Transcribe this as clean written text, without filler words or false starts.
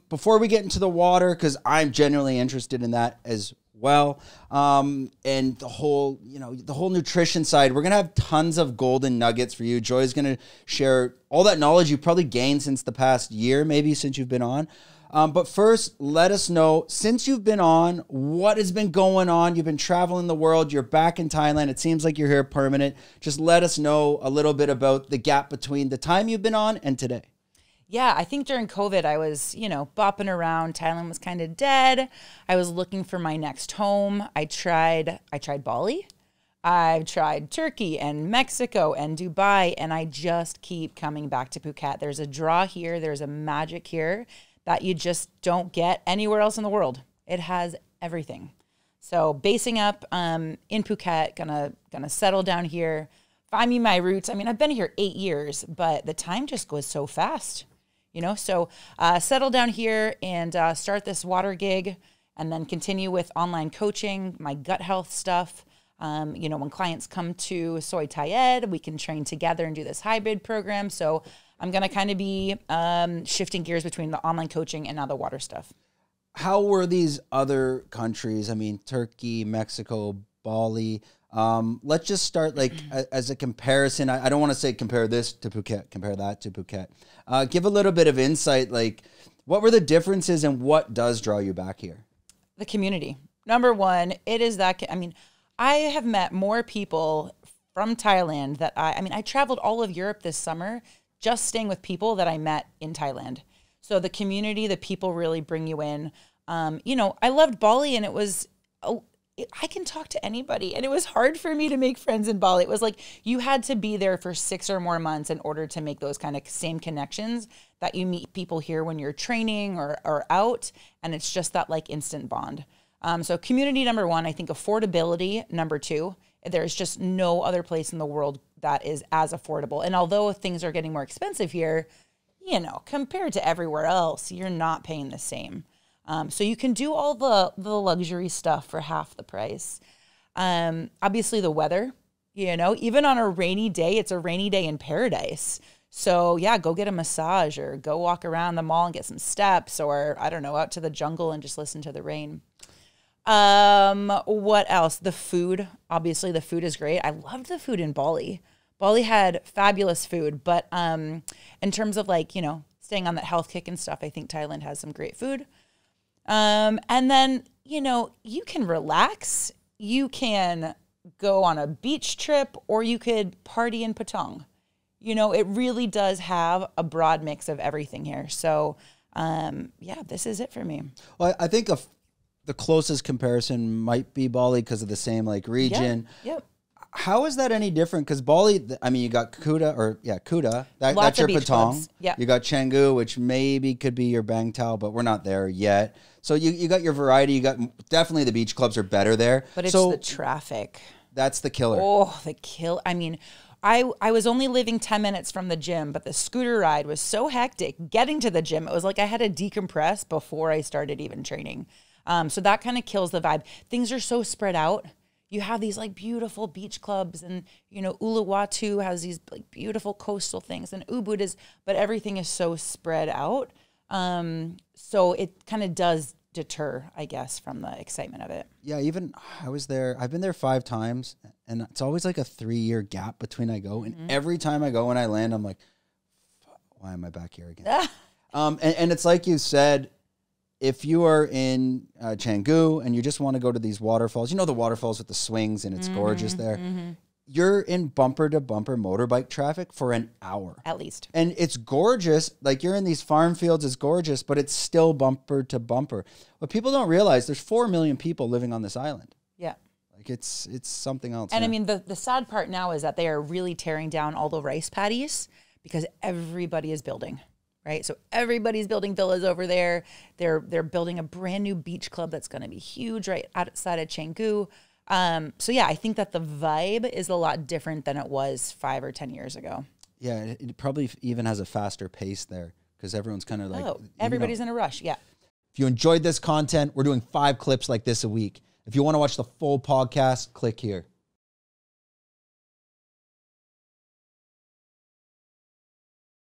Before we get into the water, because I'm genuinely interested in that as well, and the whole, the whole nutrition side, we're going to have tons of golden nuggets for you. Joy's going to share all that knowledge you've probably gained since the past year, maybe since you've been on. But first, let us know, since you've been on, what has been going on. You've been traveling the world. You're back in Thailand. It seems like you're here permanent. Just let us know a little bit about the gap between the time you've been on and today. Yeah, I think during COVID, I was, bopping around. Thailand was kind of dead. I was looking for my next home. I tried Bali. I've tried Turkey and Mexico and Dubai, and I just keep coming back to Phuket. There's a draw here. There's a magic here that you just don't get anywhere else in the world. It has everything. So basing up in Phuket, gonna settle down here, find me my roots. I mean, I've been here 8 years, but the time just goes so fast. So settle down here and start this water gig, and then continue with online coaching, my gut health stuff. When clients come to Soy Thai Ed, we can train together and do this hybrid program. So I'm going to kind of be shifting gears between the online coaching and now the water stuff. How were these other countries? I mean, Turkey, Mexico, Bali. Let's just start as a comparison. I don't want to say compare this to Phuket, compare that to Phuket. Give a little bit of insight. What were the differences and what does draw you back here? The community. Number one, it is that, I have met more people from Thailand that I traveled all of Europe this summer just staying with people that I met in Thailand. So the community, the people really bring you in. I loved Bali, and it was, I can talk to anybody, and it was hard for me to make friends in Bali. It was like you had to be there for 6 or more months in order to make those kind of same connections that you meet people here when you're training or out, and it's just that instant bond. So community, number one. I think affordability, number two. There's just no other place in the world that is as affordable. And although things are getting more expensive here, compared to everywhere else, you're not paying the same. So you can do all the luxury stuff for half the price. Obviously the weather, even on a rainy day, it's a rainy day in paradise. So yeah, go get a massage or go walk around the mall and get some steps, or I don't know, out to the jungle and just listen to the rain. What else? The food, obviously the food is great. I loved the food in Bali. Bali had fabulous food, but, in terms of staying on that health kick and stuff, I think Thailand has some great food. And then, you can relax, you can go on a beach trip, or you could party in Patong. It really does have a broad mix of everything here. So, this is it for me. Well, I think the closest comparison might be Bali because of the same region. Yep. How is that any different? Because Bali, you got Kuta. That's your Patong. Yeah. You got Canggu, which maybe could be your Bang Tao, but we're not there yet. So you got your variety. You got definitely the beach clubs are better there. But it's the traffic. That's the killer. Oh, the kill. I was only living 10 minutes from the gym, but the scooter ride was so hectic. Getting to the gym, it was like I had to decompress before I started even training. So that kind of kills the vibe. Things are so spread out. You have these beautiful beach clubs, and Uluwatu has these beautiful coastal things, and Ubud but everything is so spread out. So it kind of does deter, I guess, from the excitement of it. Yeah, even I was there. I've been there 5 times, and it's always a 3-year gap between I go, and every time I go and I land, I'm like, why am I back here again? And it's like you said. If you are in Canggu and you just want to go to these waterfalls, the waterfalls with the swings and it's gorgeous there. You're in bumper-to-bumper motorbike traffic for an hour. At least. And it's gorgeous. You're in these farm fields, it's gorgeous, but it's still bumper-to-bumper. What people don't realize, there's 4 million people living on this island. Yeah. It's something else. And the sad part now is that they are really tearing down all the rice paddies because everybody is building. Right. So everybody's building villas over there. They're building a brand new beach club that's going to be huge right outside of Canggu. So yeah, I think that the vibe is a lot different than it was 5 or 10 years ago. Yeah, it probably even has a faster pace there because everyone's kind of everybody's in a rush. Yeah. If you enjoyed this content, we're doing 5 clips like this a week. If you want to watch the full podcast, click here.